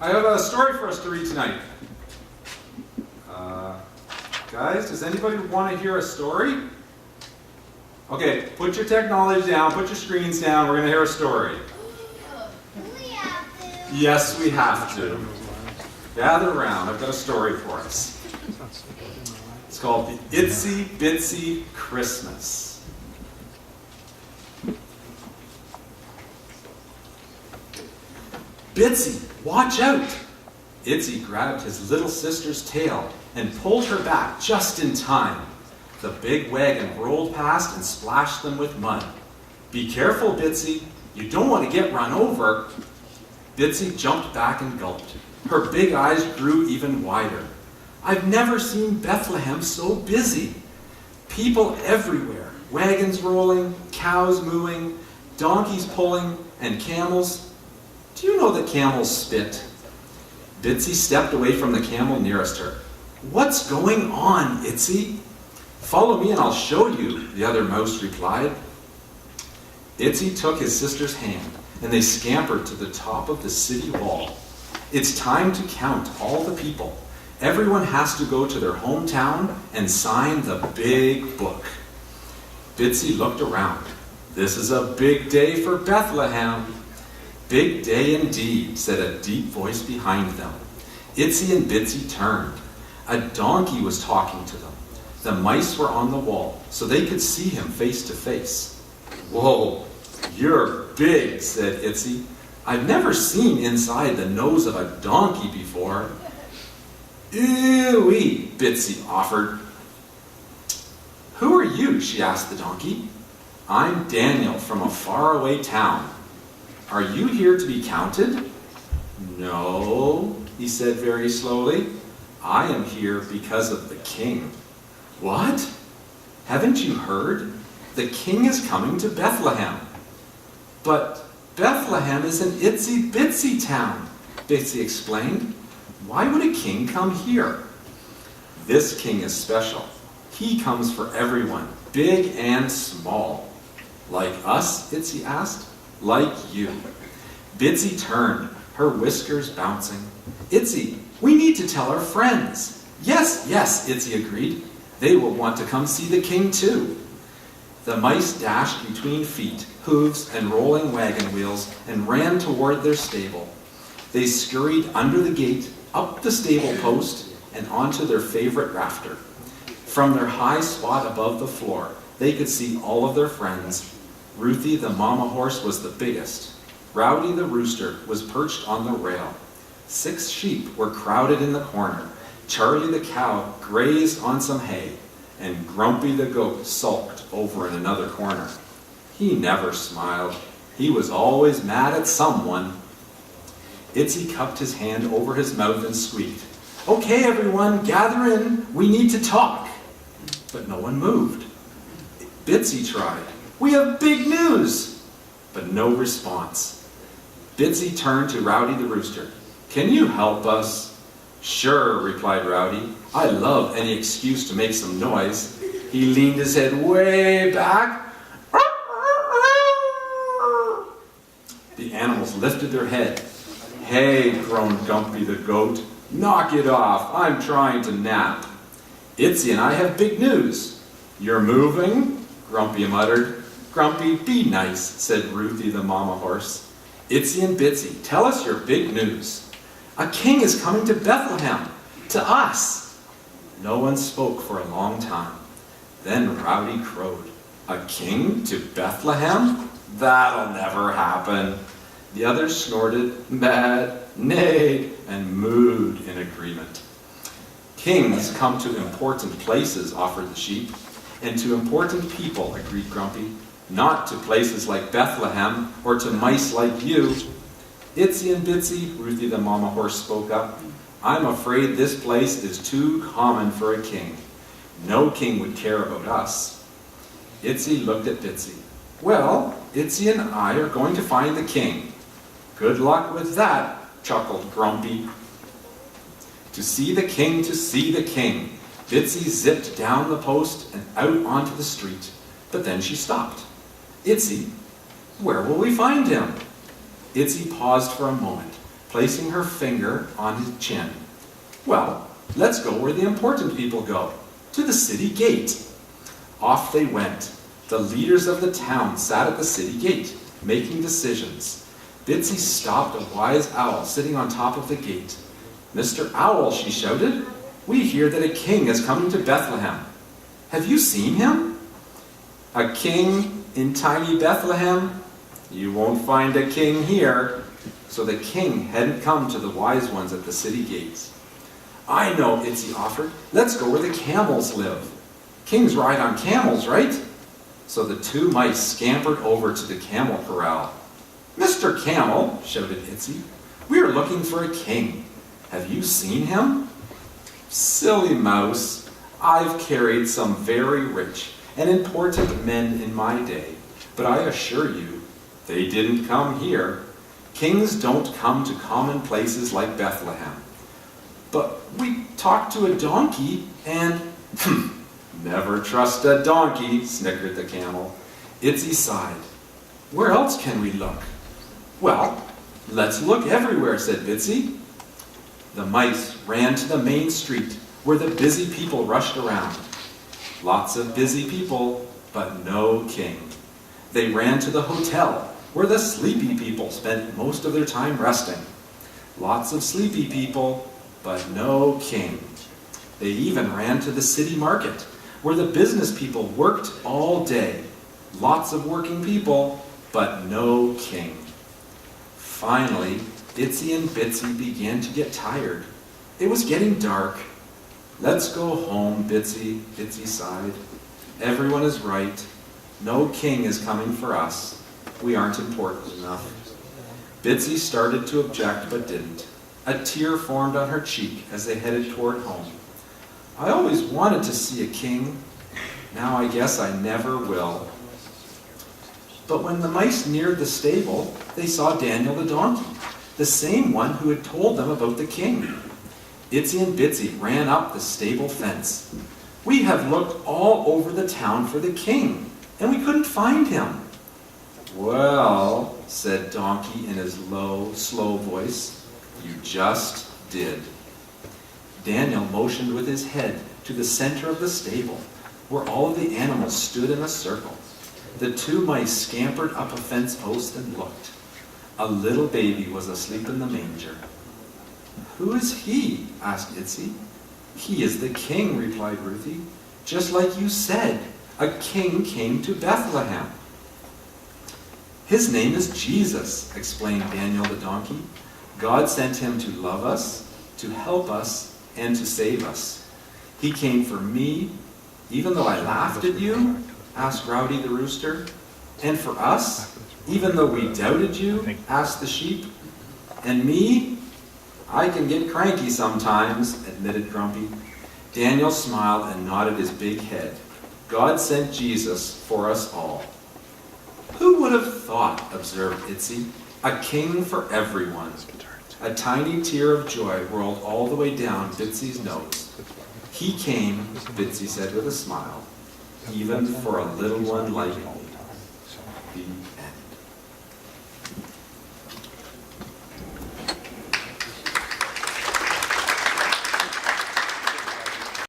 I have a story for us to read tonight. Guys, does anybody want to hear a story? Okay, put your technology down, put your screens down, we're going to hear a story. We have to. Yes, we have to. Gather around, I've got a story for us. It's called The Itsy Bitsy Christmas. Bitsy, watch out! Itsy grabbed his little sister's tail and pulled her back just in time. The big wagon rolled past and splashed them with mud. Be careful, Bitsy. You don't want to get run over. Bitsy jumped back and gulped. Her big eyes grew even wider. I've never seen Bethlehem so busy. People everywhere. Wagons rolling, cows mooing, donkeys pulling, and camels. Do you know that camels spit? Bitsy stepped away from the camel nearest her. What's going on, Itsy? Follow me and I'll show you, the other mouse replied. Itsy took his sister's hand and they scampered to the top of the city wall. It's time to count all the people. Everyone has to go to their hometown and sign the big book. Bitsy looked around. This is a big day for Bethlehem. Big day indeed, said a deep voice behind them. Itsy and Bitsy turned. A donkey was talking to them. The mice were on the wall, so they could see him face to face. Whoa, you're big, said Itsy. I've never seen inside the nose of a donkey before. Ew-wee, Bitsy offered. Who are you? She asked the donkey. I'm Daniel from a faraway town. Are you here to be counted? No, he said very slowly. I am here because of the king. What? Haven't you heard? The king is coming to Bethlehem. But Bethlehem is an itsy-bitsy town, Bitsy explained. Why would a king come here? This king is special. He comes for everyone, big and small. Like us? Itsy asked. Like you. Bitsy turned, her whiskers bouncing. Itsy, we need to tell our friends. Yes, yes, Itsy agreed. They will want to come see the king too. The mice dashed between feet, hooves, and rolling wagon wheels and ran toward their stable. They scurried under the gate, up the stable post, and onto their favorite rafter. From their high spot above the floor, they could see all of their friends. Ruthie the mama horse was the biggest. Rowdy the rooster was perched on the rail. 6 sheep were crowded in the corner. Charlie the cow grazed on some hay, and Grumpy the goat sulked over in another corner. He never smiled. He was always mad at someone. Itsy cupped his hand over his mouth and squeaked, Okay, everyone, gather in. We need to talk. But no one moved. Bitsy tried. We have big news. But no response. Bitsy turned to Rowdy the rooster. Can you help us? Sure, replied Rowdy. I love any excuse to make some noise. He leaned his head way back. The animals lifted their head. Hey, groaned Grumpy the goat. Knock it off. I'm trying to nap. Itsy and I have big news. You're moving? Grumpy muttered. Grumpy, be nice, said Ruthie the mama horse. Itsy and Bitsy, tell us your big news. A king is coming to Bethlehem, to us. No one spoke for a long time. Then Rowdy crowed. A king to Bethlehem? That'll never happen. The others snorted, mad, neighed, and mooed in agreement. Kings come to important places, offered the sheep. And to important people, agreed Grumpy. Not to places like Bethlehem or to mice like you. Itsy and Bitsy, Ruthie the mama horse spoke up. I'm afraid this place is too common for a king. No king would care about us. Itsy looked at Bitsy. Well, Itsy and I are going to find the king. Good luck with that, chuckled Grumpy. To see the king, to see the king. Bitsy zipped down the post and out onto the street, but then she stopped. Itsy, where will we find him? Itsy paused for a moment, placing her finger on his chin. "Well, let's go where the important people go, to the city gate." Off they went. The leaders of the town sat at the city gate, making decisions. Bitsy stopped a wise owl sitting on top of the gate. "Mr. Owl," she shouted, "we hear that a king is coming to Bethlehem. Have you seen him?" "A king in tiny Bethlehem? You won't find a king here." So the king hadn't come to the wise ones at the city gates. "I know," Itsy offered. "Let's go where the camels live. Kings ride on camels, right?" So the two mice scampered over to the camel corral. "Mr. Camel," shouted Itsy, "we are looking for a king. Have you seen him?" "Silly mouse, I've carried some very rich and important men in my day, but I assure you, they didn't come here. Kings don't come to common places like Bethlehem." "But we talked to a donkey and..." "Never trust a donkey," snickered the camel. Itsy sighed. "Where else can we look?" "Well, let's look everywhere," said Bitsy. The mice ran to the main street where the busy people rushed around. Lots of busy people, but no king. They ran to the hotel where the sleepy people spent most of their time resting. Lots of sleepy people, but no king. They even ran to the city market where the business people worked all day. Lots of working people, but no king. Finally, Itsy and Bitsy began to get tired. It was getting dark. "Let's go home, Bitsy," Bitsy sighed. "Everyone is right. No king is coming for us. We aren't important enough." Bitsy started to object, but didn't. A tear formed on her cheek as they headed toward home. "I always wanted to see a king. Now I guess I never will." But when the mice neared the stable, they saw Daniel the donkey, the same one who had told them about the king. Itsy and Bitsy ran up the stable fence. "We have looked all over the town for the king, and we couldn't find him." "Well," said Donkey in his low, slow voice, "you just did." Daniel motioned with his head to the center of the stable, where all of the animals stood in a circle. The two mice scampered up a fence post and looked. A little baby was asleep in the manger. "Who is he?" asked Itsy. "He is the king," replied Ruthie. "Just like you said, a king came to Bethlehem." "His name is Jesus," explained Daniel the donkey. "God sent him to love us, to help us, and to save us. He came for me, even though I laughed at you?" asked Rowdy the rooster. "And for us, even though we doubted you?" asked the sheep. "And me? I can get cranky sometimes," admitted Grumpy. Daniel smiled and nodded his big head. "God sent Jesus for us all." "Who would have thought," observed Itsy, "a king for everyone." A tiny tear of joy rolled all the way down Bitsy's nose. "He came," Bitsy said with a smile, "even for a little one like me."